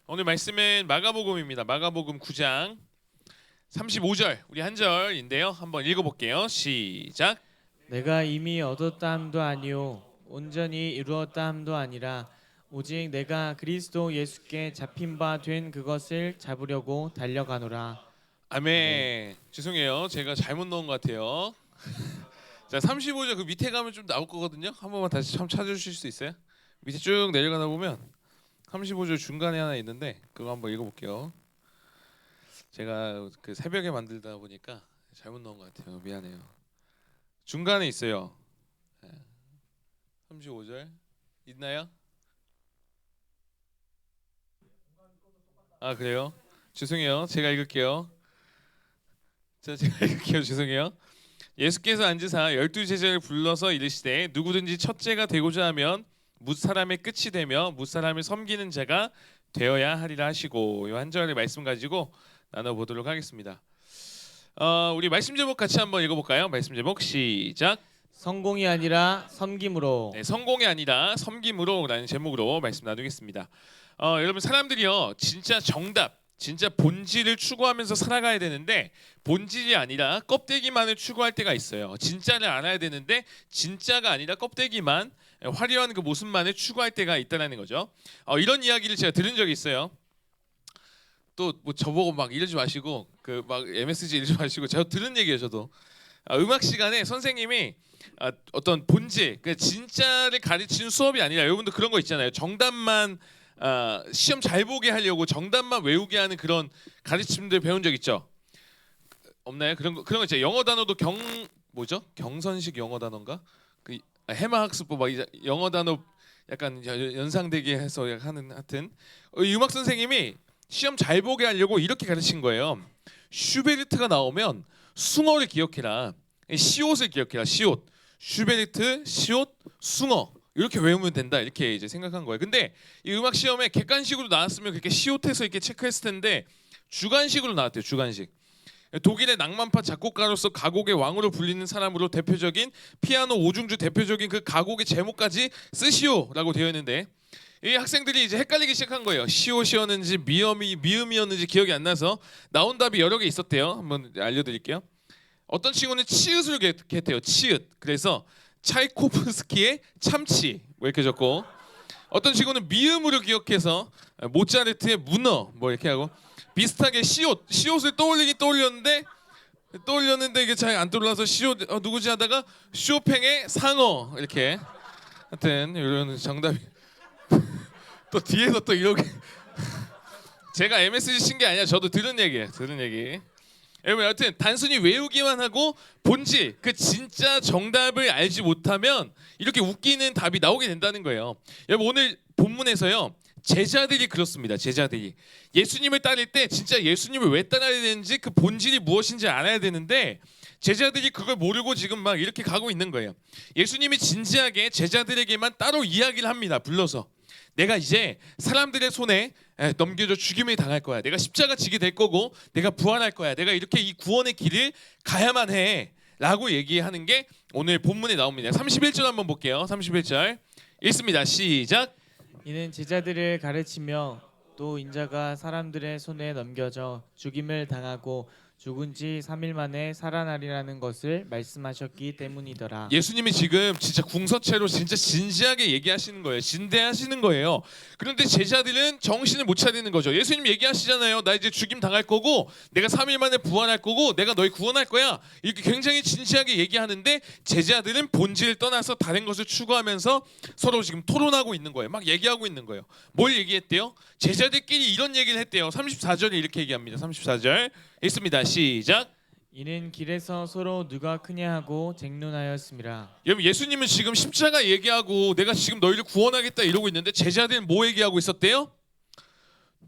오늘 말씀은 마가복음입니다. 마가복음 9장 35절 우리 한 절인데요. 한번 읽어볼게요. 시작. 내가 이미 얻었다 함도 아니요 온전히 이루었다 함도 아니라 오직 내가 그리스도 예수께 잡힌 바 된 그것을 잡으려고 달려가노라. 아멘. 죄송해요. 제가 잘못 넣은 것 같아요. 자, 35절 그 밑에 가면 좀 나올 거거든요. 한 번만 다시 참 찾아주실 수 있어요? 밑에 쭉 내려가다 보면 35절 중간에 하나 있는데 그거 한번 읽어볼게요. 제가 그 새벽에 만들다 보니까 잘못 넣은 것 같아요. 미안해요. 중간에 있어요. 35절 있나요? 아, 그래요? 죄송해요. 제가 읽을게요. 제가 읽을게요. 죄송해요. 예수께서 앉으사 12제자를 불러서 이르시되 누구든지 첫째가 되고자 하면 뭇사람의 끝이 되며 뭇사람을 섬기는 자가 되어야 하리라 하시고, 이 한 절의 말씀 가지고 나눠보도록 하겠습니다. 우리 말씀 제목 같이 한번 읽어볼까요? 말씀 제목 시작. 성공이 아니라 섬김으로. 네, 성공이 아니라 섬김으로라는 제목으로 말씀 나누겠습니다. 여러분, 사람들이요 진짜 정답, 진짜 본질을 추구하면서 살아가야 되는데 본질이 아니라 껍데기만을 추구할 때가 있어요. 진짜를 알아야 되는데 진짜가 아니라 껍데기만, 화려한 그 모습만을 추구할 때가 있다는 거죠. 이런 이야기를 제가 들은 적이 있어요. 또 뭐 저보고 막 이러지 마시고 그 막 MSG 이러지 마시고, 제가 들은 얘기예요. 저도 음악 시간에 선생님이 어떤 본질, 그 진짜를 가르치는 수업이 아니라, 여러분도 그런 거 있잖아요. 정답만 시험 잘 보게 하려고 정답만 외우게 하는 그런 가르침들 배운 적 있죠? 없나요? 그런 거 있죠. 영어 단어도 뭐죠? 경선식 영어 단어인가? 그 해마 학습법 막 영어 단어 약간 연상되게 해서 하는, 하여튼 이 음악 선생님이 시험 잘 보게 하려고 이렇게 가르친 거예요. 슈베르트가 나오면 숭어를 기억해라. 시옷을 기억해라. 시옷. 슈베르트, 시옷, 숭어. 이렇게 외우면 된다. 이렇게 이제 생각한 거예요. 근데 이 음악 시험에 객관식으로 나왔으면 그렇게 시옷해서 이렇게 체크했을 텐데 주관식으로 나왔대요. 주관식. 독일의 낭만파 작곡가로서 가곡의 왕으로 불리는 사람으로 대표적인 피아노 오중주 대표적인 그 가곡의 제목까지 쓰시오라고 되어 있는데, 이 학생들이 이제 헷갈리기 시작한 거예요. 시옷이었는지 미음이었는지 기억이 안 나서 나온 답이 여러 개 있었대요. 한번 알려드릴게요. 어떤 친구는 치읓을 했대요. 치읓. 그래서 차이코프스키의 참치 뭐 이렇게 적고, 어떤 친구는 미음으로 기억해서 모차르트의 문어 뭐 이렇게 하고, 비슷하게 시옷을 떠올렸는데 이게 잘 안 떠올라서 시옷 누구지 하다가 쇼팽의 상어 이렇게. 하여튼 이런 정답이 또 뒤에서 또 이렇게 제가 MSG 친 게 아니라 저도 들은 얘기예요. 들은 얘기. 여러분, 여튼 단순히 외우기만 하고 본질, 그 진짜 정답을 알지 못하면 이렇게 웃기는 답이 나오게 된다는 거예요. 여러분, 오늘 본문에서요 제자들이 그렇습니다. 제자들이 예수님을 따를 때 진짜 예수님을 왜 따라야 되는지, 그 본질이 무엇인지 알아야 되는데 제자들이 그걸 모르고 지금 막 이렇게 가고 있는 거예요. 예수님이 진지하게 제자들에게만 따로 이야기를 합니다. 불러서 내가 이제 사람들의 손에 넘겨져 죽임을 당할 거야. 내가 십자가 지게 될 거고 내가 부활할 거야. 내가 이렇게 이 구원의 길을 가야만 해 라고 얘기하는 게 오늘 본문에 나옵니다. 31절 한번 볼게요. 31절 읽습니다. 시작. 이는 제자들을 가르치며 또 인자가 사람들의 손에 넘겨져 죽임을 당하고 죽은 지 3일 만에 살아나리라는 것을 말씀하셨기 때문이더라. 예수님이 지금 진짜 궁서체로 진짜 진지하게 얘기하시는 거예요. 진대하시는 거예요. 그런데 제자들은 정신을 못 차리는 거죠. 예수님 얘기하시잖아요. 나 이제 죽임 당할 거고 내가 3일 만에 부활할 거고 내가 너희 구원할 거야. 이렇게 굉장히 진지하게 얘기하는데 제자들은 본질을 떠나서 다른 것을 추구하면서 서로 지금 토론하고 있는 거예요. 막 얘기하고 있는 거예요. 뭘 얘기했대요? 제자들끼리 이런 얘기를 했대요. 34절에 이렇게 얘기합니다. 34절 읽습니다. 시작. 이는 길에서 서로 누가 크냐 하고 쟁론하였음이라. 여러분, 예수님은 지금 십자가 얘기하고 내가 지금 너희를 구원하겠다 이러고 있는데 제자들은 뭐 얘기하고 있었대요?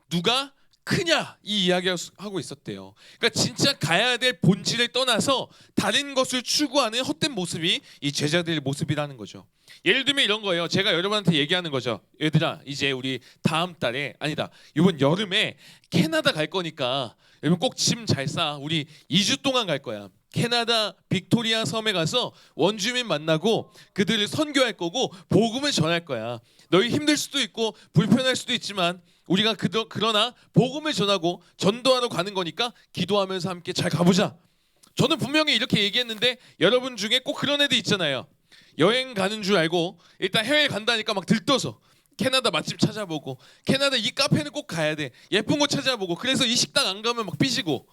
누가 크냐 이 이야기하고 있었대요. 그러니까 진짜 가야 될 본질을 떠나서 다른 것을 추구하는 헛된 모습이 이 제자들의 모습이라는 거죠. 예를 들면 이런 거예요. 제가 여러분한테 얘기하는 거죠. 얘들아, 이제 우리 다음 달에, 아니다, 이번 여름에 캐나다 갈 거니까 여러분 꼭 짐 잘 싸. 우리 2주 동안 갈 거야. 캐나다 빅토리아 섬에 가서 원주민 만나고 그들을 선교할 거고 복음을 전할 거야. 너희 힘들 수도 있고 불편할 수도 있지만 우리가 그러나 복음을 전하고 전도하러 가는 거니까 기도하면서 함께 잘 가보자. 저는 분명히 이렇게 얘기했는데 여러분 중에 꼭 그런 애들 있잖아요. 여행 가는 줄 알고 일단 해외 간다니까 막 들떠서 캐나다 맛집 찾아보고 캐나다 이 카페는 꼭 가야 돼. 예쁜 곳 찾아보고 그래서 이 식당 안 가면 막 삐지고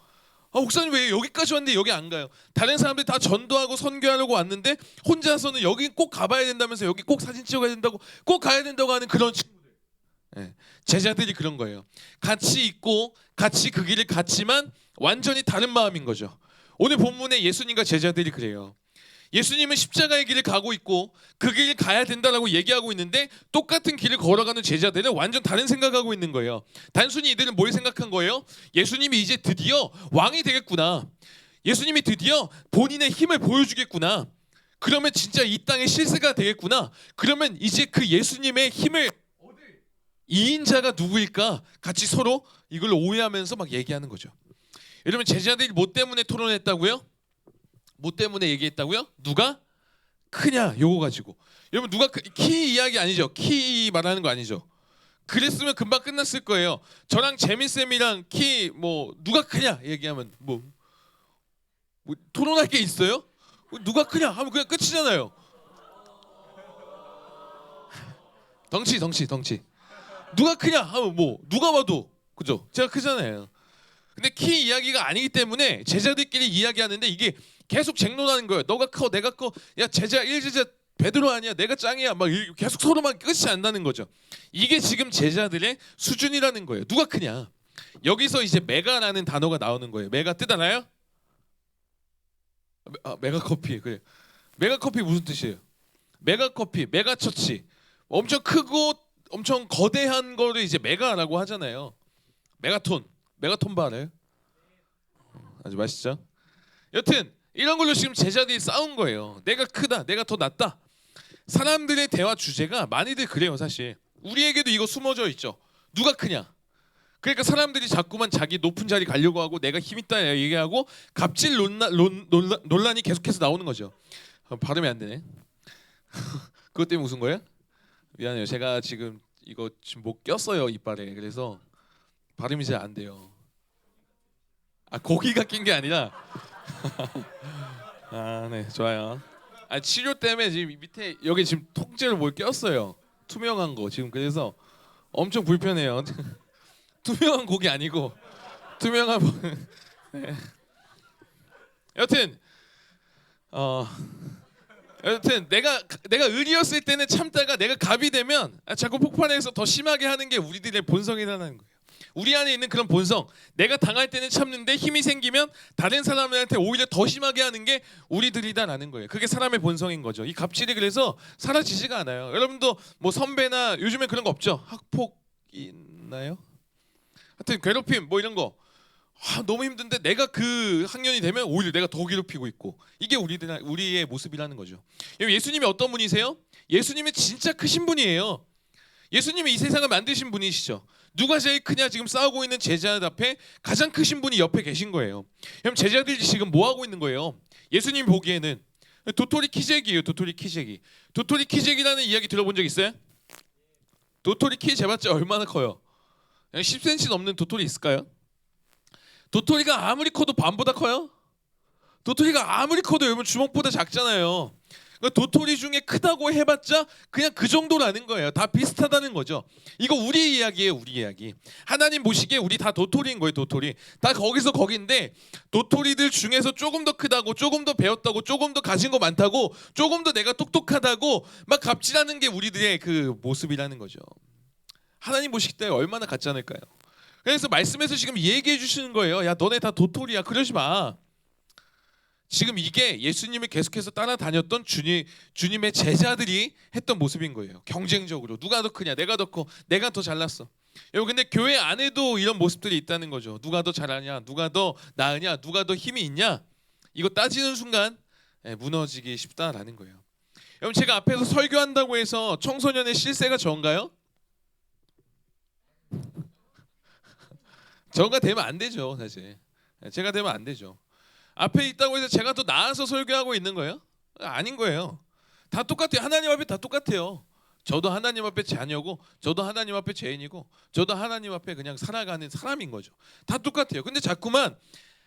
목사님 왜 여기까지 왔는데 여기 안 가요? 다른 사람들 다 전도하고 선교하려고 왔는데 혼자서는 여기 꼭 가봐야 된다면서 여기 꼭 사진 찍어야 된다고 꼭 가야 된다고 하는 그런 친구들. 제자들이 그런 거예요. 같이 있고 같이 그 길을 갔지만 완전히 다른 마음인 거죠. 오늘 본문에 예수님과 제자들이 그래요. 예수님은 십자가의 길을 가고 있고 그 길을 가야 된다라고 얘기하고 있는데 똑같은 길을 걸어가는 제자들은 완전 다른 생각하고 있는 거예요. 단순히 이들은 뭘 생각한 거예요? 예수님이 이제 드디어 왕이 되겠구나. 예수님이 드디어 본인의 힘을 보여주겠구나. 그러면 진짜 이 땅의 실세가 되겠구나. 그러면 이제 그 예수님의 힘을 얻을 이인자가 누구일까? 같이 서로 이걸 오해하면서 막 얘기하는 거죠. 여러분 제자들이 뭐 때문에 토론했다고요? 뭐 때문에 얘기했다고요? 누가 크냐 요거 가지고. 여러분 누가 키 이야기 아니죠? 키 말하는 거 아니죠? 그랬으면 금방 끝났을 거예요. 저랑 재민쌤이랑 키 뭐 누가 크냐 얘기하면 뭐 토론할 게 있어요? 누가 크냐 하면 그냥 끝이잖아요. 덩치 누가 크냐 하면 뭐 누가 봐도 그죠? 제가 크잖아요. 근데 키 이야기가 아니기 때문에 제자들끼리 이야기하는데 이게 계속 쟁론하는 거예요. 너가 커 내가 커. 야 제자 1제자 베드로 아니야 내가 짱이야. 막 계속 서로만 끝이 안 나는 거죠. 이게 지금 제자들의 수준이라는 거예요. 누가 크냐. 여기서 이제 메가라는 단어가 나오는 거예요. 메가 뜻 알아요? 메가커피. 그래. 메가커피 무슨 뜻이에요? 메가커피 메가처치. 엄청 크고 엄청 거대한 거를 이제 메가라고 하잖아요. 메가톤 바 알아요? 아주 맛있죠? 여튼 이런 걸로 지금 제자들이 싸운 거예요. 내가 크다, 내가 더 낫다. 사람들의 대화 주제가 많이들 그래요. 사실 우리에게도 이거 숨어져 있죠. 누가 크냐. 그러니까 사람들이 자꾸만 자기 높은 자리 가려고 하고 내가 힘 있다 얘기하고 갑질 논란이 계속해서 나오는 거죠. 발음이 안 되네. 그것 때문에 웃은 거예요? 미안해요. 제가 지금 이거 지금 못 꼈어요 이빨에. 그래서 발음이 잘 안 돼요. 고기가 낀 게 아니라 네 좋아요. 치료 때문에 지금 밑에 여기 지금 통째로 뭘 꼈어요. 투명한 거 지금 그래서 엄청 불편해요. 투명한 고기 아니고 투명한 네. 여튼 내가 을이었을 때는 참다가 내가 갑이 되면 자꾸 폭발해서 더 심하게 하는 게 우리들의 본성이라는 거예요. 우리 안에 있는 그런 본성, 내가 당할 때는 참는데 힘이 생기면 다른 사람들한테 오히려 더 심하게 하는 게 우리들이다라는 거예요. 그게 사람의 본성인 거죠. 이 갑질이 그래서 사라지지가 않아요. 여러분도 뭐 선배나 요즘에 그런 거 없죠? 학폭 있나요? 하여튼 괴롭힘 뭐 이런 거 너무 힘든데 내가 그 학년이 되면 오히려 내가 더 괴롭히고 있고 이게 우리의 모습이라는 거죠. 예수님이 어떤 분이세요? 예수님이 진짜 크신 분이에요. 예수님이 이 세상을 만드신 분이시죠. 누가 제일 크냐 지금 싸우고 있는 제자들 앞에 가장 크신 분이 옆에 계신 거예요. 그럼 제자들이 지금 뭐 하고 있는 거예요? 예수님 보기에는 도토리 키재기예요. 도토리 키재기라는 이야기 들어본 적 있어요? 도토리 키 재봤자 얼마나 커요? 10cm 넘는 도토리 있을까요? 도토리가 아무리 커도 밤보다 커요? 도토리가 아무리 커도 여러분 주먹보다 작잖아요. 도토리 중에 크다고 해봤자 그냥 그 정도라는 거예요. 다 비슷하다는 거죠. 이거 우리 이야기예요. 우리 이야기. 하나님 보시기에 우리 다 도토리인 거예요. 도토리. 다 거기서 거긴데 도토리들 중에서 조금 더 크다고 조금 더 배웠다고 조금 더 가진 거 많다고 조금 더 내가 똑똑하다고 막 갑질하는 게 우리들의 그 모습이라는 거죠. 하나님 보시기 때 얼마나 같지 않을까요? 그래서 말씀에서 지금 얘기해 주시는 거예요. 야 너네 다 도토리야. 그러지 마. 지금 이게 예수님을 계속해서 따라다녔던 주님의 제자들이 했던 모습인 거예요. 경쟁적으로 누가 더 크냐, 내가 더 커, 내가 더 잘났어. 여러분 근데 교회 안에도 이런 모습들이 있다는 거죠. 누가 더 잘하냐, 누가 더 나으냐, 누가 더 힘이 있냐. 이거 따지는 순간 무너지기 쉽다라는 거예요. 여러분 제가 앞에서 설교한다고 해서 청소년의 실세가 적은가요? 저가 되면 안 되죠. 사실 제가 되면 안 되죠. 앞에 있다고 해서 제가 더 나아서 설교하고 있는 거예요? 아닌 거예요. 다 똑같아요. 하나님 앞에 다 똑같아요. 저도 하나님 앞에 자녀고, 저도 하나님 앞에 죄인이고, 저도 하나님 앞에 그냥 살아가는 사람인 거죠. 다 똑같아요. 근데 자꾸만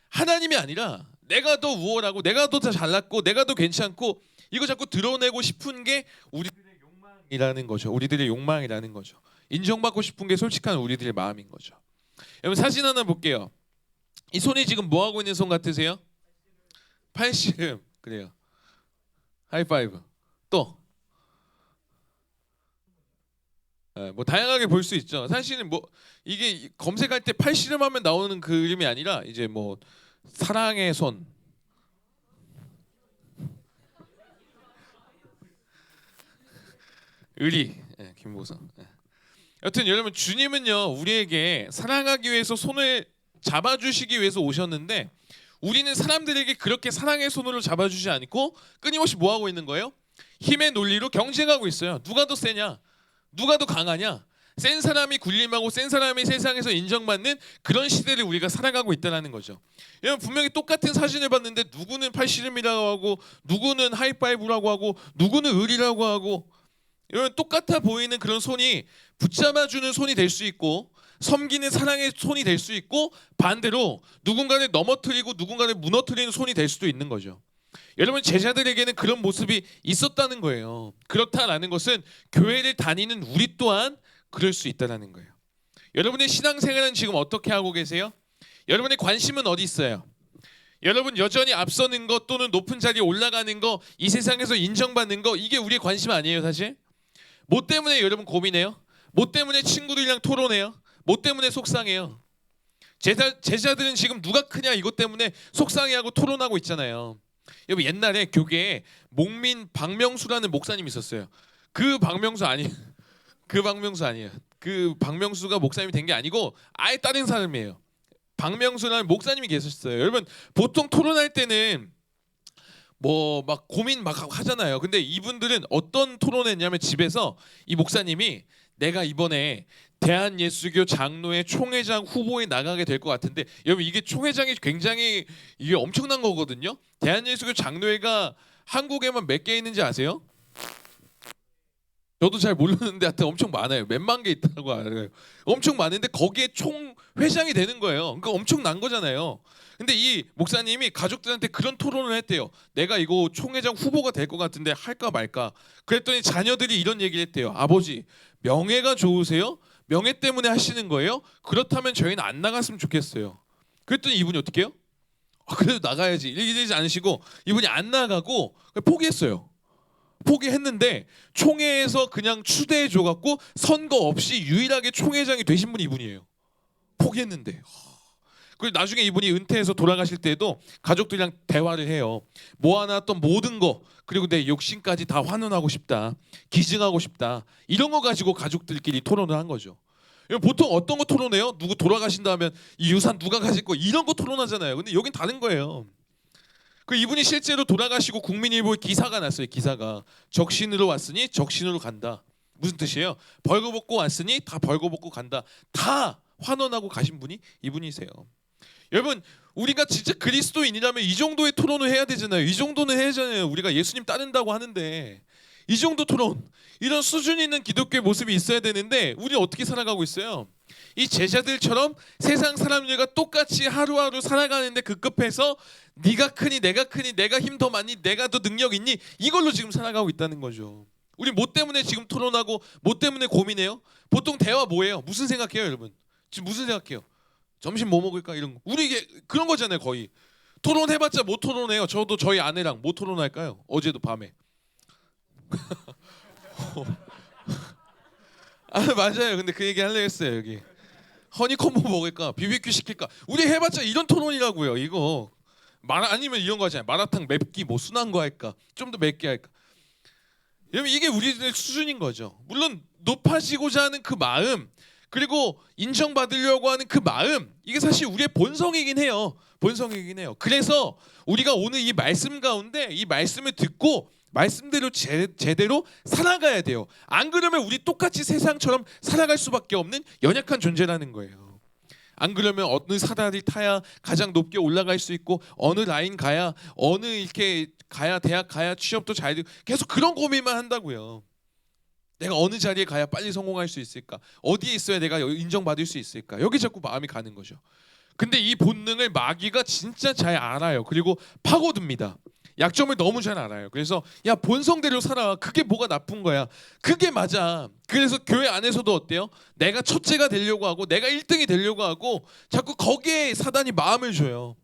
하나님이 아니라 내가 더 우월하고, 내가 더 잘났고, 내가 더 괜찮고, 이거 자꾸 드러내고 싶은 게 우리들의 욕망이라는 거죠. 우리들의 욕망이라는 거죠. 인정받고 싶은 게 솔직한 우리들의 마음인 거죠. 여러분 사진 하나 볼게요. 이 손이 지금 뭐 하고 있는 손 같으세요? 팔씨름. 그래요. 하이파이브. 또 뭐 다양하게 볼 수 있죠. 사실은 뭐 이게 검색할 때 팔씨름하면 나오는 그림이 아니라 이제 뭐 사랑의 손, 의리, 김보선. 여튼 여러분 주님은요 우리에게 사랑하기 위해서 손을 잡아주시기 위해서 오셨는데, 우리는 사람들에게 그렇게 사랑의 손으로 잡아주지 않고 끊임없이 뭐 하고 있는 거예요? 힘의 논리로 경쟁하고 있어요. 누가 더 세냐? 누가 더 강하냐? 센 사람이 군림하고 센 사람이 세상에서 인정받는 그런 시대를 우리가 살아가고 있다는 거죠. 여러분 분명히 똑같은 사진을 봤는데 누구는 팔씨름이라고 하고, 누구는 하이파이브라고 하고, 누구는 의리라고 하고, 여러분 똑같아 보이는 그런 손이 붙잡아주는 손이 될 수 있고, 섬기는 사랑의 손이 될 수 있고, 반대로 누군가를 넘어뜨리고 누군가를 무너뜨리는 손이 될 수도 있는 거죠. 여러분 제자들에게는 그런 모습이 있었다는 거예요. 그렇다라는 것은 교회를 다니는 우리 또한 그럴 수 있다는 거예요. 여러분의 신앙생활은 지금 어떻게 하고 계세요? 여러분의 관심은 어디 있어요? 여러분 여전히 앞서는 것 또는 높은 자리에 올라가는 거, 이 세상에서 인정받는 거, 이게 우리의 관심 아니에요 사실? 뭐 때문에 여러분 고민해요? 뭐 때문에 친구들이랑 토론해요? 뭐 때문에 속상해요? 제자들은 지금 누가 크냐 이것 때문에 속상해하고 토론하고 있잖아요. 여러분 옛날에 교계에 목민 박명수라는 목사님이 있었어요. 그 박명수 아니 그 박명수 아니에요. 그 박명수가 목사님이 된 게 아니고 아예 다른 사람이에요. 박명수라는 목사님이 계셨어요. 여러분 보통 토론할 때는 뭐 막 고민 막 하잖아요. 근데 이분들은 어떤 토론했냐면, 집에서 이 목사님이 내가 이번에 대한예수교 장로회 총회장 후보에 나가게 될 것 같은데, 여러분 이게 총회장이 굉장히 이게 엄청난 거거든요. 대한예수교 장로회가 한국에만 몇 개 있는지 아세요? 저도 잘 모르는데 하여튼 엄청 많아요. 몇만 개 있다고 알아요. 엄청 많은데 거기에 총회장이 되는 거예요. 그러니까 엄청난 거잖아요. 근데 이 목사님이 가족들한테 그런 토론을 했대요. 내가 이거 총회장 후보가 될 것 같은데 할까 말까. 그랬더니 자녀들이 이런 얘기를 했대요. 아버지, 명예가 좋으세요? 명예 때문에 하시는 거예요? 그렇다면 저희는 안 나갔으면 좋겠어요. 그랬더니 이분이 어떻게 해요? 그래도 나가야지 이러지 않으시고 이분이 안 나가고 포기했어요. 포기했는데 총회에서 그냥 추대해 줘갖고 선거 없이 유일하게 총회장이 되신 분이 이분이에요. 포기했는데. 그리고 나중에 이분이 은퇴해서 돌아가실 때도 가족들이랑 대화를 해요. 모아놨던 모든 거, 그리고 내 욕심까지 다 환원하고 싶다, 기증하고 싶다, 이런 거 가지고 가족들끼리 토론을 한 거죠. 보통 어떤 거 토론해요? 누구 돌아가신다 하면 이 유산 누가 가질 거, 이런 거 토론하잖아요. 근데 여긴 다른 거예요. 그 이분이 실제로 돌아가시고 국민일보에 기사가 났어요. 기사가 적신으로 왔으니 적신으로 간다. 무슨 뜻이에요? 벌거벗고 왔으니 다 벌거벗고 간다. 다 환원하고 가신 분이 이분이세요. 여러분 우리가 진짜 그리스도인이라면 이 정도의 토론을 해야 되잖아요. 이 정도는 해야 되잖아요. 우리가 예수님 따른다고 하는데 이 정도 토론, 이런 수준 있는 기독교의 모습이 있어야 되는데 우리는 어떻게 살아가고 있어요? 이 제자들처럼 세상 사람들과 똑같이 하루하루 살아가는데 급급해서 네가 크니 내가 크니, 내가 힘 더 많니, 내가 더 능력 있니, 이걸로 지금 살아가고 있다는 거죠. 우리 뭐 때문에 지금 토론하고 뭐 때문에 고민해요? 보통 대화 뭐예요? 무슨 생각해요 여러분? 지금 무슨 생각해요? 점심 뭐 먹을까 이런 거. 우리 이게 그런 거잖아요. 거의 토론해봤자 뭐 토론해요. 저도 저희 아내랑 뭐 토론할까요? 어제도 밤에 맞아요. 근데 그 얘기 하려고 했어요. 여기 허니콤보 먹을까, BBQ 시킬까, 우리 해봤자 이런 토론이라고요. 이거 아니면 이런 거 하잖아요. 마라탕 맵기 뭐 순한 거 할까, 좀 더 맵게 할까. 여러분 이게 우리들의 수준인 거죠. 물론 높아지고자 하는 그 마음, 그리고 인정받으려고 하는 그 마음, 이게 사실 우리의 본성이긴 해요. 본성이긴 해요. 그래서 우리가 오늘 이 말씀 가운데 이 말씀을 듣고 말씀대로 제대로 살아가야 돼요. 안 그러면 우리 똑같이 세상처럼 살아갈 수밖에 없는 연약한 존재라는 거예요. 안 그러면 어느 사다리 타야 가장 높게 올라갈 수 있고, 어느 라인 가야, 어느 이렇게 가야 대학 가야 취업도 잘 되고, 계속 그런 고민만 한다고요. 내가 어느 자리에 가야 빨리 성공할 수 있을까? 어디에 있어야 내가 인정받을 수 있을까? 여기 자꾸 마음이 가는 거죠. 근데 이 본능을 마귀가 진짜 잘 알아요. 그리고 파고듭니다. 약점을 너무 잘 알아요. 그래서 야, 본성대로 살아. 그게 뭐가 나쁜 거야. 그게 맞아. 그래서 교회 안에서도 어때요? 내가 첫째가 되려고 하고 내가 1등이 되려고 하고 자꾸 거기에 사단이 마음을 줘요.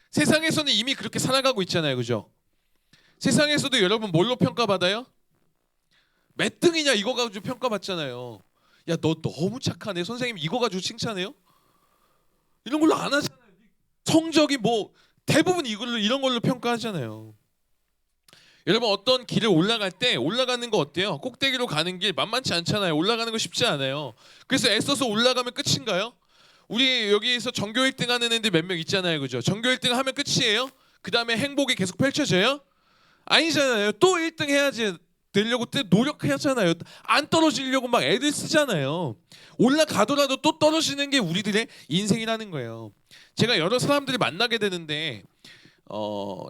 세상에서는 이미 그렇게 살아가고 있잖아요. 그죠? 세상에서도 여러분 뭘로 평가받아요? 몇 등이냐 이거 가지고 평가받잖아요. 야, 너 너무 착하네. 선생님 이거 가지고 칭찬해요? 이런 걸로 안 하잖아요. 성적이 뭐 대부분 이걸로 이런 걸로 평가하잖아요. 여러분 어떤 길을 올라갈 때 올라가는 거 어때요? 꼭대기로 가는 길 만만치 않잖아요. 올라가는 거 쉽지 않아요. 그래서 애써서 올라가면 끝인가요? 우리 여기에서 전교 1등 하는 애들 몇 명 있잖아요. 그죠? 전교 1등 하면 끝이에요? 그 다음에 행복이 계속 펼쳐져요? 아니잖아요. 또 1등 해야지 되려고 또 노력하잖아요. 안 떨어지려고 막 애들 쓰잖아요. 올라가더라도 또 떨어지는 게 우리들의 인생이라는 거예요. 제가 여러 사람들이 만나게 되는데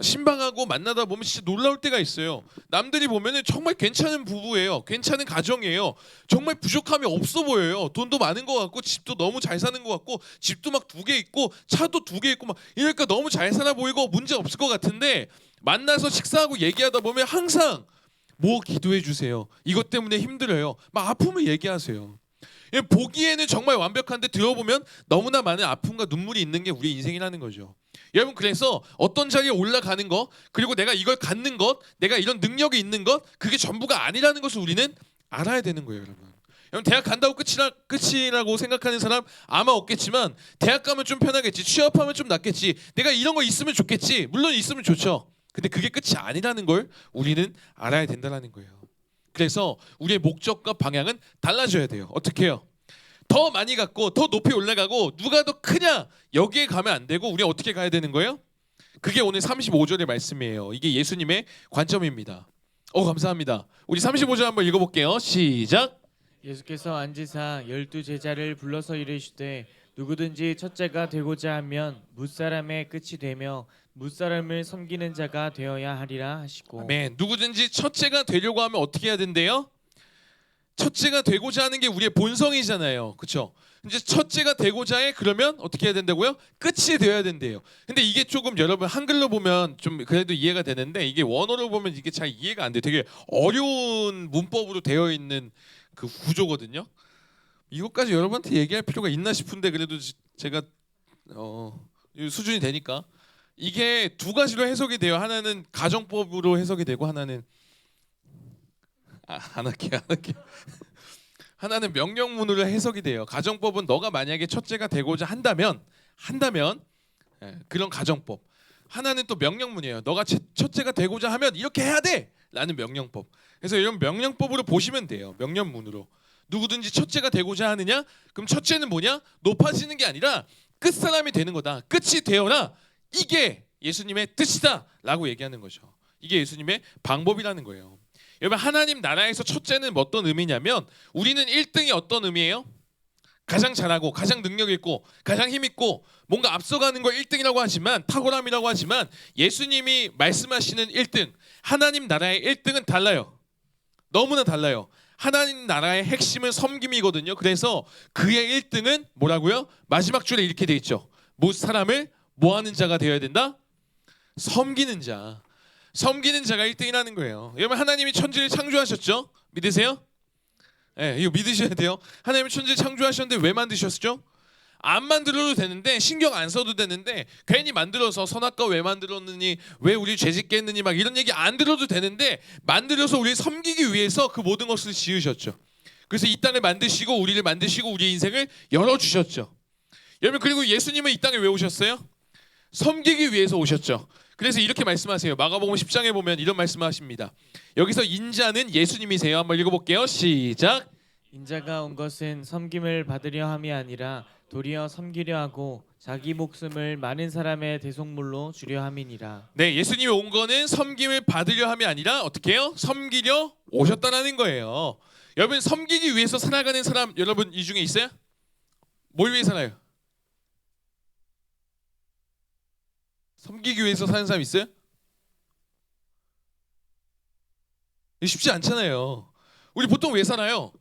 신방하고 만나다 보면 진짜 놀라울 때가 있어요. 남들이 보면은 정말 괜찮은 부부예요. 괜찮은 가정이에요. 정말 부족함이 없어 보여요. 돈도 많은 것 같고 집도 너무 잘 사는 것 같고 집도 막 2개 있고 차도 2개 있고 막 이러니까 너무 잘 살아 보이고 문제 없을 것 같은데 만나서 식사하고 얘기하다 보면 항상 뭐 기도해 주세요. 이것 때문에 힘들어요. 막 아픔을 얘기하세요. 보기에는 정말 완벽한데 들어보면 너무나 많은 아픔과 눈물이 있는 게 우리 인생이라는 거죠. 여러분 그래서 어떤 자리에 올라가는 것 그리고 내가 이걸 갖는 것 내가 이런 능력이 있는 것 그게 전부가 아니라는 것을 우리는 알아야 되는 거예요. 여러분 대학 간다고 끝이라고 생각하는 사람 아마 없겠지만 대학 가면 좀 편하겠지 취업하면 좀 낫겠지 내가 이런 거 있으면 좋겠지 물론 있으면 좋죠. 근데 그게 끝이 아니라는 걸 우리는 알아야 된다는 거예요. 그래서 우리의 목적과 방향은 달라져야 돼요. 어떻게 해요? 더 많이 갖고 더 높이 올라가고 누가 더 크냐 여기에 가면 안 되고 우리 어떻게 가야 되는 거예요? 그게 오늘 35절의 말씀이에요. 이게 예수님의 관점입니다. 감사합니다. 우리 35절 한번 읽어볼게요. 시작. 예수께서 앉으사 12제자를 불러서 이르시되 누구든지 첫째가 되고자 하면 뭇사람의 끝이 되며 뭇사람을 섬기는 자가 되어야 하리라 하시고. 아멘. 누구든지 첫째가 되려고 하면 어떻게 해야 된대요? 첫째가 되고자 하는 게 우리의 본성이잖아요. 그렇죠? 이제 첫째가 되고자 해 그러면 어떻게 해야 된다고요? 끝이 되어야 된대요. 근데 이게 조금 여러분 한글로 보면 좀 그래도 이해가 되는데 이게 원어로 보면 이게 잘 이해가 안 돼요. 되게 어려운 문법으로 되어 있는 그 구조거든요. 이것까지 여러분한테 얘기할 필요가 있나 싶은데 그래도 제가 수준이 되니까 이게 2가지로 해석이 돼요. 하나는 가정법으로 해석이 되고 하나는 안 할게요. 하나는 명령문으로 해석이 돼요. 가정법은 너가 만약에 첫째가 되고자 한다면 그런 가정법. 하나는 또 명령문이에요. 너가 첫째가 되고자 하면 이렇게 해야 돼! 라는 명령법. 그래서 이런 명령법으로 보시면 돼요. 명령문으로. 누구든지 첫째가 되고자 하느냐? 그럼 첫째는 뭐냐? 높아지는 게 아니라 끝사람이 되는 거다. 끝이 되어라. 이게 예수님의 뜻이다 라고 얘기하는 거죠. 이게 예수님의 방법이라는 거예요. 여러분 하나님 나라에서 첫째는 어떤 의미냐면 우리는 1등이 어떤 의미예요? 가장 잘하고 가장 능력 있고 가장 힘 있고 뭔가 앞서가는 걸 1등이라고 하지만 탁월함이라고 하지만 예수님이 말씀하시는 1등 하나님 나라의 1등은 달라요. 너무나 달라요. 하나님 나라의 핵심은 섬김이거든요. 그래서 그의 1등은 뭐라고요? 마지막 줄에 이렇게 돼 있죠. 무엇 사람을 뭐하는 자가 되어야 된다? 섬기는 자. 섬기는 자가 1등이라는 거예요. 여러분 하나님이 천지를 창조하셨죠? 믿으세요? 네, 이거 믿으셔야 돼요. 하나님이 천지를 창조하셨는데 왜 만드셨죠? 안 만들어도 되는데 신경 안 써도 되는데 괜히 만들어서 선악과 왜 만들었느니 왜 우리 죄짓게 했느니 막 이런 얘기 안 들어도 되는데 만들어서 우리를 섬기기 위해서 그 모든 것을 지으셨죠. 그래서 이 땅을 만드시고 우리를 만드시고 우리의 인생을 열어주셨죠. 여러분 그리고 예수님은 이 땅에 왜 오셨어요? 섬기기 위해서 오셨죠. 그래서 이렇게 말씀하세요. 마가복음 10장에 보면 이런 말씀하십니다. 여기서 인자는 예수님이세요. 한번 읽어볼게요. 시작. 인자가 온 것은 섬김을 받으려 함이 아니라 도리어 섬기려 하고 자기 목숨을 많은 사람의 대속물로 주려 함이니라. 네, 예수님이 온 거는 섬김을 받으려 함이 아니라 어떻게 해요? 섬기려 오셨다라는 거예요. 여러분 섬기기 위해서 살아가는 사람 여러분 이 중에 있어요? 뭘 위해 살아요? 섬기기 위해서 사는 사람 있어요? 쉽지 않잖아요. 우리 보통 왜 살아요?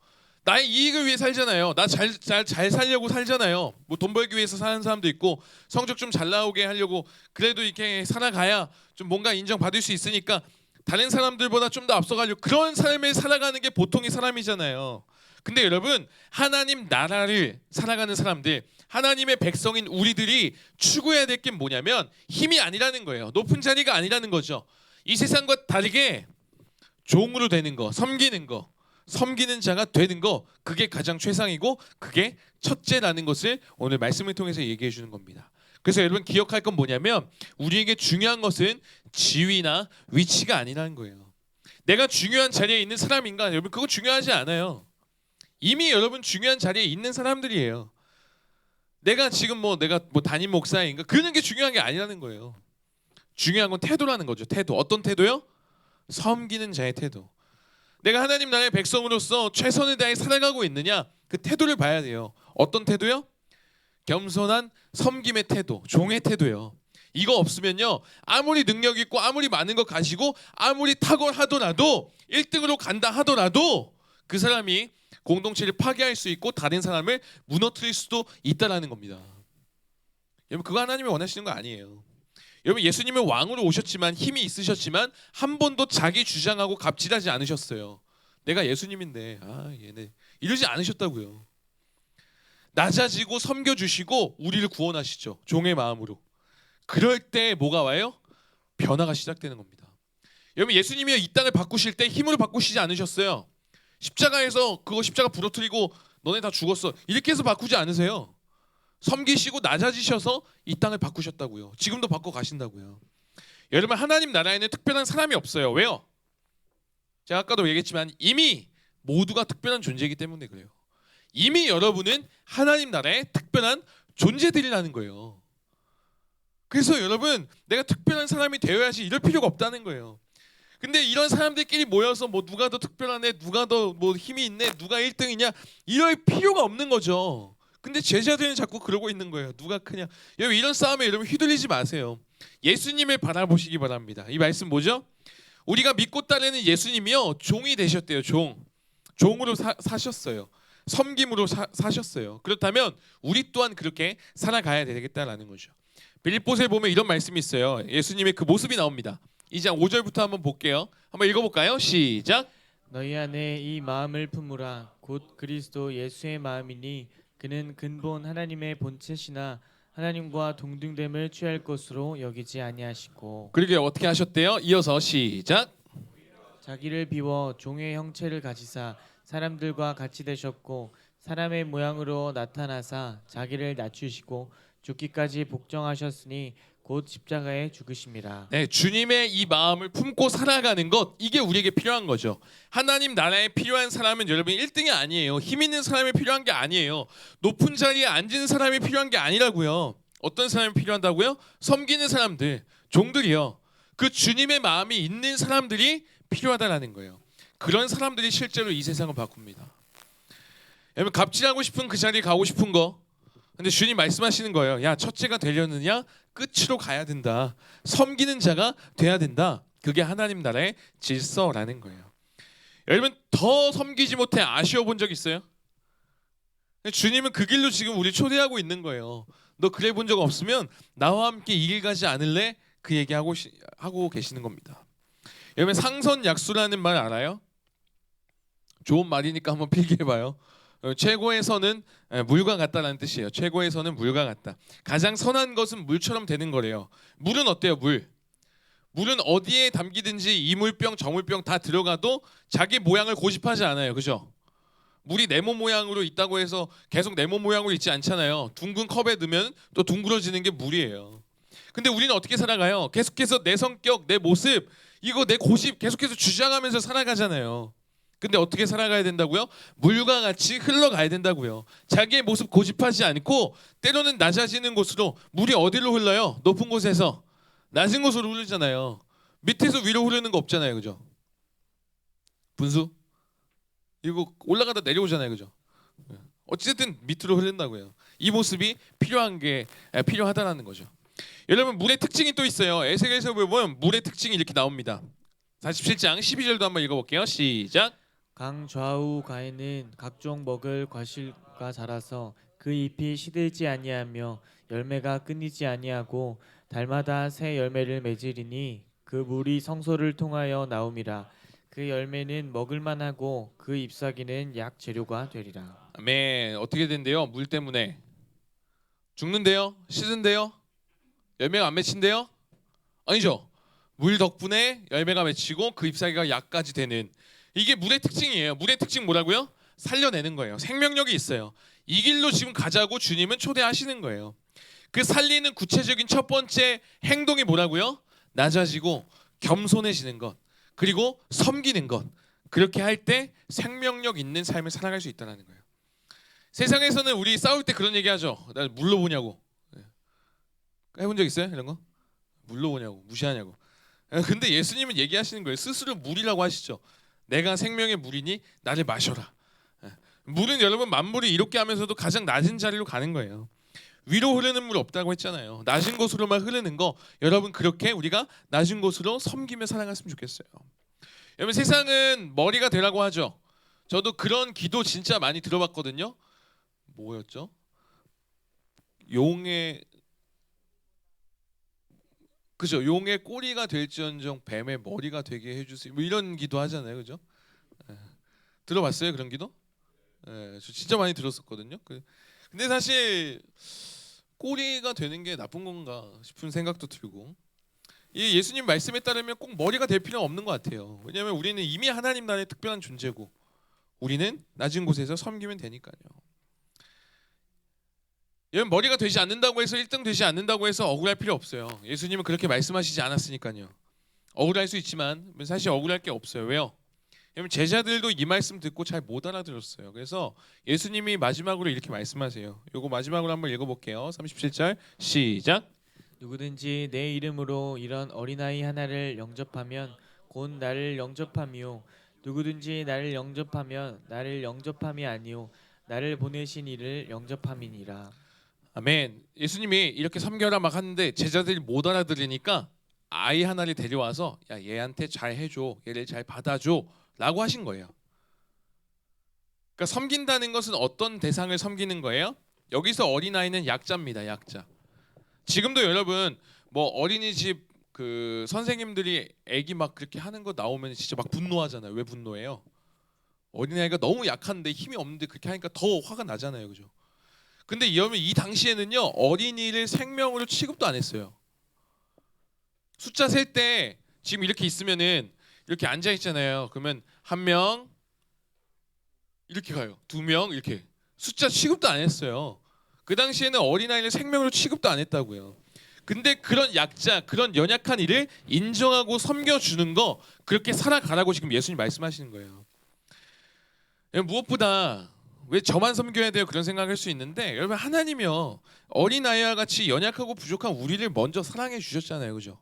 나의 이익을 위해 살잖아요. 나 잘 살려고 살잖아요. 뭐 돈 벌기 위해서 사는 사람도 있고 성적 좀 잘 나오게 하려고 그래도 이렇게 살아가야 좀 뭔가 인정받을 수 있으니까 다른 사람들보다 좀 더 앞서가려고 그런 삶을 살아가는 게 보통의 사람이잖아요. 근데 여러분 하나님 나라를 살아가는 사람들 하나님의 백성인 우리들이 추구해야 될 게 뭐냐면 힘이 아니라는 거예요. 높은 자리가 아니라는 거죠. 이 세상과 다르게 종으로 되는 거, 섬기는 자가 되는 거 그게 가장 최상이고 그게 첫째라는 것을 오늘 말씀을 통해서 얘기해 주는 겁니다. 그래서 여러분 기억할 건 뭐냐면 우리에게 중요한 것은 지위나 위치가 아니라는 거예요. 내가 중요한 자리에 있는 사람인가? 여러분 그거 중요하지 않아요. 이미 여러분 중요한 자리에 있는 사람들이에요. 내가 지금 내가 담임 목사인가? 그런 게 중요한 게 아니라는 거예요. 중요한 건 태도라는 거죠. 태도. 어떤 태도요? 섬기는 자의 태도. 내가 하나님 나라의 백성으로서 최선을 다해 살아가고 있느냐? 그 태도를 봐야 돼요. 어떤 태도요? 겸손한 섬김의 태도, 종의 태도요. 이거 없으면요. 아무리 능력 있고 아무리 많은 거 가지고 아무리 탁월하더라도 1등으로 간다 하더라도 그 사람이 공동체를 파괴할 수 있고 다른 사람을 무너뜨릴 수도 있다라는 겁니다. 여러분 그거 하나님이 원하시는 거 아니에요. 여러분 예수님은 왕으로 오셨지만 힘이 있으셨지만 한 번도 자기 주장하고 갑질하지 않으셨어요. 내가 예수님인데 얘네 이러지 않으셨다고요. 낮아지고 섬겨주시고 우리를 구원하시죠. 종의 마음으로. 그럴 때 뭐가 와요? 변화가 시작되는 겁니다. 여러분 예수님이 이 땅을 바꾸실 때 힘으로 바꾸시지 않으셨어요. 십자가에서 그거 십자가 부러뜨리고 너네 다 죽었어 이렇게 해서 바꾸지 않으세요. 섬기시고 낮아지셔서 이 땅을 바꾸셨다고요. 지금도 바꿔 가신다고요. 여러분 하나님 나라에는 특별한 사람이 없어요. 왜요? 제가 아까도 얘기했지만 이미 모두가 특별한 존재이기 때문에 그래요. 이미 여러분은 하나님 나라의 특별한 존재들이라는 거예요. 그래서 여러분 내가 특별한 사람이 되어야지 이럴 필요가 없다는 거예요. 근데 이런 사람들끼리 모여서 누가 더 특별하네, 누가 더 힘이 있네, 누가 1등이냐 이럴 필요가 없는 거죠. 근데 제자들은 자꾸 그러고 있는 거예요. 누가 크냐. 여러분 이런 싸움에 여러분 휘둘리지 마세요. 예수님을 바라보시기 바랍니다. 이 말씀 뭐죠? 우리가 믿고 따르는 예수님이요 종이 되셨대요. 종으로 사셨어요. 섬김으로 사셨어요. 그렇다면 우리 또한 그렇게 살아가야 되겠다라는 거죠. 빌립보서에 보면 이런 말씀이 있어요. 예수님의 그 모습이 나옵니다. 2장 5절부터 한번 볼게요. 한번 읽어볼까요? 시작. 너희 안에 이 마음을 품으라. 곧 그리스도 예수의 마음이니 그는 근본 하나님의 본체시나 하나님과 동등됨을 취할 것으로 여기지 아니하시고 그러게 어떻게 하셨대요? 이어서 시작. 자기를 비워 종의 형체를 가지사 사람들과 같이 되셨고 사람의 모양으로 나타나사 자기를 낮추시고 죽기까지 복종하셨으니 곧 십자가에 죽으심이라. 네, 주님의 이 마음을 품고 살아가는 것 이게 우리에게 필요한 거죠. 하나님 나라에 필요한 사람은 여러분 1등이 아니에요. 힘 있는 사람이 필요한 게 아니에요. 높은 자리에 앉은 사람이 필요한 게 아니라고요. 어떤 사람이 필요하다고요? 섬기는 사람들, 종들이요. 그 주님의 마음이 있는 사람들이 필요하다라는 거예요. 그런 사람들이 실제로 이 세상을 바꿉니다. 여러분 갑질하고 싶은 그 자리에 가고 싶은 거. 근데 주님 말씀하시는 거예요. 야 첫째가 되려느냐? 끝으로 가야 된다. 섬기는 자가 돼야 된다. 그게 하나님 나라의 질서라는 거예요. 여러분 더 섬기지 못해 아쉬워 본 적 있어요? 주님은 그 길로 지금 우리 초대하고 있는 거예요. 너 그래 본 적 없으면 나와 함께 이 길 가지 않을래? 그 얘기하고 계시는 겁니다. 여러분 상선약수라는 말 알아요? 좋은 말이니까 한번 필기해봐요. 최고의 선은 물과 같다라는 뜻이에요. 최고의 선은 물과 같다. 가장 선한 것은 물처럼 되는 거래요. 물은 어때요? 물은 어디에 담기든지 이물병 저물병 다 들어가도 자기 모양을 고집하지 않아요. 그죠? 물이 네모 모양으로 있다고 해서 계속 네모 모양으로 있지 않잖아요. 둥근 컵에 넣으면 또 둥그러지는 게 물이에요. 근데 우리는 어떻게 살아가요? 계속해서 내 성격, 내 모습, 이거 내 고집 계속해서 주장하면서 살아가잖아요. 근데 어떻게 살아가야 된다고요? 물과 같이 흘러가야 된다고요. 자기의 모습 고집하지 않고 때로는 낮아지는 곳으로. 물이 어디로 흘러요? 높은 곳에서 낮은 곳으로 흐르잖아요. 밑에서 위로 흐르는 거 없잖아요. 그죠? 분수? 이거 올라가다 내려오잖아요. 그죠? 어쨌든 밑으로 흐른다고요. 이 모습이 필요하다는 거죠. 여러분 물의 특징이 또 있어요. 에스겔에서 보면 물의 특징이 이렇게 나옵니다. 47장 12절도 한번 읽어볼게요. 시작. 강 좌우 가에는 각종 먹을 과실과 자라서 그 잎이 시들지 아니하며 열매가 끊이지 아니하고 달마다 새 열매를 맺으리니 그 물이 성소를 통하여 나옴이라. 그 열매는 먹을 만하고 그 잎사귀는 약 재료가 되리라. 아멘. 어떻게 된대요? 물 때문에 죽는데요? 시든데요? 열매가 안 맺힌대요? 아니죠. 물 덕분에 열매가 맺히고 그 잎사귀가 약까지 되는, 이게 물의 특징이에요. 물의 특징 뭐라고요? 살려내는 거예요. 생명력이 있어요. 이 길로 지금 가자고 주님은 초대하시는 거예요. 그 살리는 구체적인 첫 번째 행동이 뭐라고요? 낮아지고 겸손해지는 것, 그리고 섬기는 것. 그렇게 할 때 생명력 있는 삶을 살아갈 수 있다는 거예요. 세상에서는 우리 싸울 때 그런 얘기 하죠. 나 물로 보냐고. 해본 적 있어요? 이런 거? 물로 보냐고, 무시하냐고. 근데 예수님은 얘기하시는 거예요. 스스로 물이라고 하시죠. 내가 생명의 물이니 나를 마셔라. 물은 여러분 만물이 이렇게 하면서도 가장 낮은 자리로 가는 거예요. 위로 흐르는 물 없다고 했잖아요. 낮은 곳으로만 흐르는 거, 여러분 그렇게 우리가 낮은 곳으로 섬기며 살아갔으면 좋겠어요. 여러분 세상은 머리가 되라고 하죠. 저도 그런 기도 진짜 많이 들어봤거든요. 뭐였죠? 용의, 그죠? 용의 꼬리가 될지언정 뱀의 머리가 되게 해주세요. 뭐 이런 기도 하잖아요, 그죠? 예. 들어봤어요 그런 기도? 예, 저 진짜 많이 들었었거든요. 근데 사실 꼬리가 되는 게 나쁜 건가 싶은 생각도 들고, 이 예수님 말씀에 따르면 꼭 머리가 될 필요는 없는 것 같아요. 왜냐하면 우리는 이미 하나님 나라의 특별한 존재고 우리는 낮은 곳에서 섬기면 되니까요. 여러분 머리가 되지 않는다고 해서 1등 되지 않는다고 해서 억울할 필요 없어요. 예수님은 그렇게 말씀하시지 않았으니까요. 억울할 수 있지만 사실 억울할 게 없어요. 왜요? 왜냐면 제자들도 이 말씀 듣고 잘 못 알아들었어요. 그래서 예수님이 마지막으로 이렇게 말씀하세요. 요거 마지막으로 한번 읽어볼게요. 37절 시작. 누구든지 내 이름으로 이런 어린아이 하나를 영접하면 곧 나를 영접함이요. 누구든지 나를 영접하면 나를 영접함이 아니요 나를 보내신 이를 영접함이니라. 아멘. 예수님이 이렇게 섬겨라 막 하는데 제자들이 못 알아들으니까 아이 하나를 데려와서 야 얘한테 잘 해줘, 얘를 잘 받아줘 라고 하신 거예요. 그러니까 섬긴다는 것은 어떤 대상을 섬기는 거예요? 여기서 어린아이는 약자입니다. 약자. 지금도 여러분 뭐 어린이집 그 선생님들이 애기 막 그렇게 하는 거 나오면 진짜 막 분노하잖아요. 왜 분노해요? 어린아이가 너무 약한데 힘이 없는데 그렇게 하니까 더 화가 나잖아요. 그죠? 근데 여러분 이 당시에는요 어린이를 생명으로 취급도 안 했어요. 숫자 셀 때 지금 이렇게 있으면은 이렇게 앉아 있잖아요. 그러면 한 명 이렇게 가요. 두 명 이렇게 숫자 취급도 안 했어요. 그 당시에는 어린아이를 생명으로 취급도 안 했다고요. 근데 그런 약자, 그런 연약한 이를 인정하고 섬겨주는 거, 그렇게 살아가라고 지금 예수님 말씀하시는 거예요. 무엇보다 왜 저만 섬겨야 돼요? 그런 생각을 할 수 있는데 여러분 하나님이요 어린아이와 같이 연약하고 부족한 우리를 먼저 사랑해 주셨잖아요. 그죠?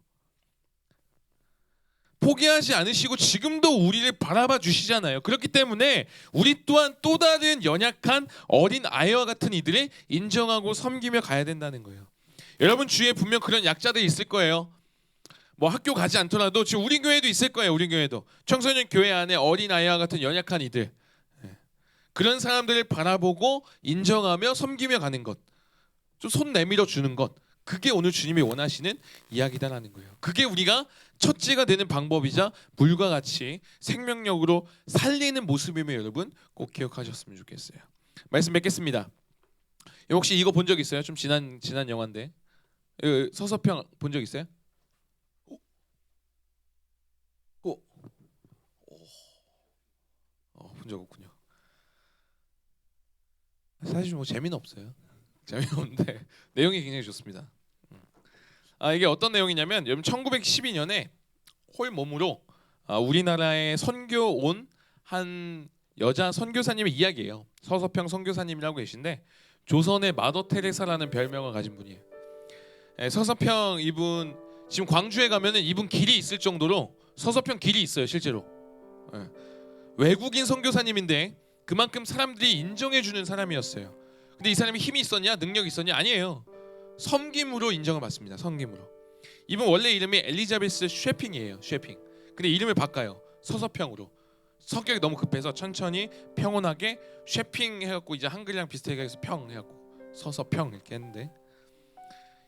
포기하지 않으시고 지금도 우리를 바라봐 주시잖아요. 그렇기 때문에 우리 또한 또 다른 연약한 어린 아이와 같은 이들을 인정하고 섬기며 가야 된다는 거예요. 여러분 주위에 분명 그런 약자들이 있을 거예요. 뭐 학교 가지 않더라도 지금 우리 교회도 있을 거예요. 우리 교회도 청소년 교회 안에 어린 아이와 같은 연약한 이들, 그런 사람들을 바라보고 인정하며 섬기며 가는 것, 좀 손 내밀어 주는 것, 그게 오늘 주님이 원하시는 이야기다라는 거예요. 그게 우리가 첫째가 되는 방법이자 물과 같이 생명력으로 살리는 모습임을 여러분 꼭 기억하셨으면 좋겠어요. 말씀 뵙겠습니다. 혹시 이거 본 적 있어요? 좀 지난 영화인데 서서평 본 적 있어요? 본 적 없군요. 사실 뭐 재미는 없어요. 재미는 없는데 내용이 굉장히 좋습니다. 이게 어떤 내용이냐면 여러분 1912년에 홀 몸으로 우리나라에 선교 온 한 여자 선교사님의 이야기예요. 서서평 선교사님이라고 계신데 조선의 마더 테레사라는 별명을 가진 분이에요. 서서평 이분 지금 광주에 가면은 이분 길이 있을 정도로 서서평 길이 있어요 실제로. 외국인 선교사님인데 그만큼 사람들이 인정해주는 사람이었어요. 근데 이 사람이 힘이 있었냐 능력이 있었냐? 아니에요. 섬김으로 인정을 받습니다. 섬김으로. 이분 원래 이름이 엘리자베스 쉐핑이에요. 쉐핑. 근데 이름을 바꿔요. 서서평으로. 성격이 너무 급해서 천천히 평온하게 쉐핑 해갖고 이제 한글이랑 비슷하게 해서 평 해갖고 서서 평 이렇게 했는데,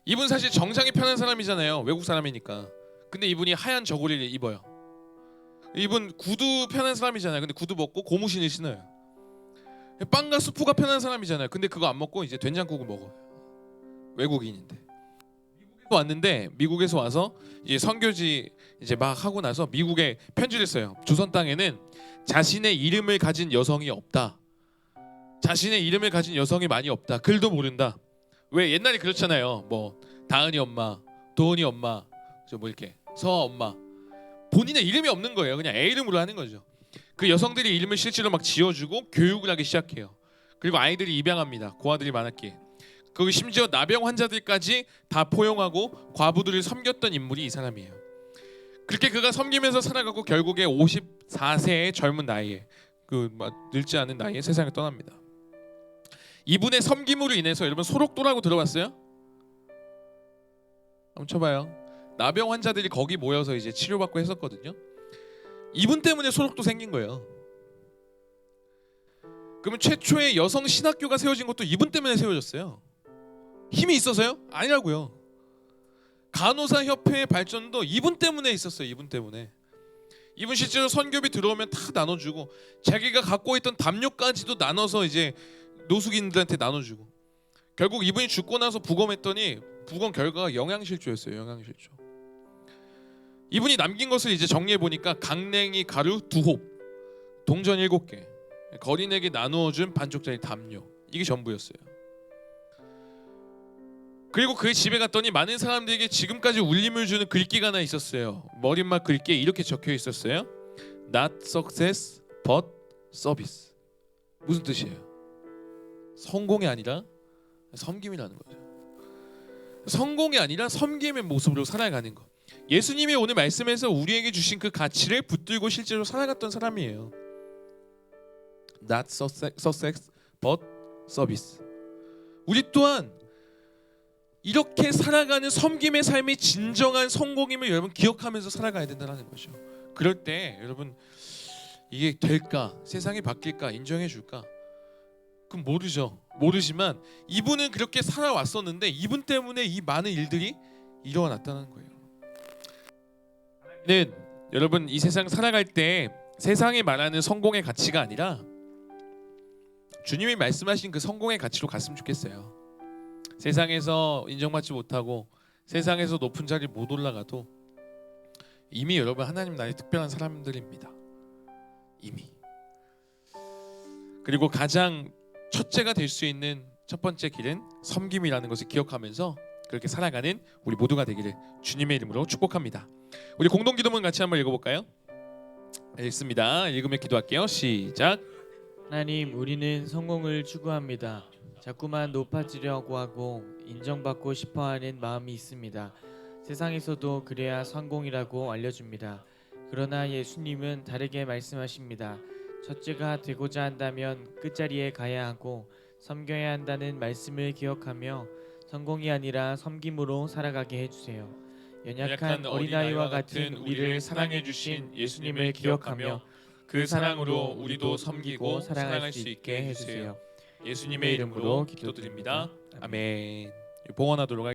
이분 사실 정장이 편한 사람이잖아요. 외국 사람이니까. 근데 이분이 하얀 저고리를 입어요. 이분 구두 편한 사람이잖아요. 근데 구두 벗고 고무신을 신어요. 빵과 수프가 편한 사람이잖아요. 근데 그거 안 먹고 이제 된장국을 먹어요. 외국인인데. 미국에서 왔는데, 미국에서 와서 이제 선교지 이제 막 하고 나서 미국에 편지를 써요. 조선 땅에는 자신의 이름을 가진 여성이 없다. 자신의 이름을 가진 여성이 많이 없다. 글도 모른다. 왜 옛날에 그렇잖아요. 뭐 다은이 엄마, 도은이 엄마, 저 뭐 이렇게 서아 엄마. 본인의 이름이 없는 거예요. 그냥 애 이름으로 하는 거죠. 그 여성들이 이름을 실제로 막 지어주고 교육을 하기 시작해요. 그리고 아이들이 입양합니다. 고아들이 많았기에. 그 심지어 나병 환자들까지 다 포용하고 과부들을 섬겼던 인물이 이 사람이에요. 그렇게 그가 섬기면서 살아가고 결국에 54세의 젊은 나이에, 그 늙지 않은 나이에 세상을 떠납니다. 이분의 섬김으로 인해서 여러분 소록도라고 들어봤어요? 한번 쳐봐요. 나병 환자들이 거기 모여서 이제 치료받고 했었거든요. 이분 때문에 소록도 생긴 거예요. 그러면 최초의 여성 신학교가 세워진 것도 이분 때문에 세워졌어요. 힘이 있어서요? 아니라고요. 간호사 협회의 발전도 이분 때문에 있었어요. 이분 때문에. 이분 실제로 선교비 들어오면 다 나눠주고, 자기가 갖고 있던 담요까지도 나눠서 이제 노숙인들한테 나눠주고, 결국 이분이 죽고 나서 부검했더니 부검 결과가 영양실조였어요. 영양실조. 이분이 남긴 것을 이제 정리해 보니까 강냉이 가루 2홉, 동전 7개, 거린에게 나누어준 반쪽짜리 담요, 이게 전부였어요. 그리고 그 집에 갔더니 많은 사람들에게 지금까지 울림을 주는 글귀가 하나 있었어요. 머릿말 글귀에 이렇게 적혀 있었어요. Not success but service. 무슨 뜻이에요? 성공이 아니라 섬김이라는 거죠. 성공이 아니라 섬김의 모습으로 살아가는 것. 예수님이 오늘 말씀에서 우리에게 주신 그 가치를 붙들고 실제로 살아갔던 사람이에요. Not success but service. 우리 또한 이렇게 살아가는 섬김의 삶이 진정한 성공임을 여러분 기억하면서 살아가야 된다는 거죠. 그럴 때 여러분 이게 될까? 세상이 바뀔까? 인정해 줄까? 그럼 모르죠. 모르지만 이분은 그렇게 살아왔었는데 이분 때문에 이 많은 일들이 일어났다는 거예요. 여러분 이 세상 살아갈 때 세상이 말하는 성공의 가치가 아니라 주님이 말씀하신 그 성공의 가치로 갔으면 좋겠어요. 세상에서 인정받지 못하고 세상에서 높은 자리 못 올라가도 이미 여러분 하나님 나라의 특별한 사람들입니다. 이미. 그리고 가장 첫째가 될 수 있는 첫 번째 길은 섬김이라는 것을 기억하면서 그렇게 살아가는 우리 모두가 되기를 주님의 이름으로 축복합니다. 우리 공동 기도문 같이 한번 읽어볼까요? 읽습니다. 읽으며 기도할게요. 시작. 하나님, 우리는 성공을 추구합니다. 자꾸만 높아지려고 하고 인정받고 싶어하는 마음이 있습니다. 세상에서도 그래야 성공이라고 알려줍니다. 그러나 예수님은 다르게 말씀하십니다. 첫째가 되고자 한다면 끝자리에 가야 하고 섬겨야 한다는 말씀을 기억하며 성공이 아니라 섬김으로 살아가게 해주세요. 연약한 어린아이와 같은 우리를 사랑해 주신 예수님을 기억하며 그 사랑으로 우리도 섬기고 사랑할 수 있게 해주세요. 예수님의 이름으로 기도드립니다. 아멘. 봉헌하도록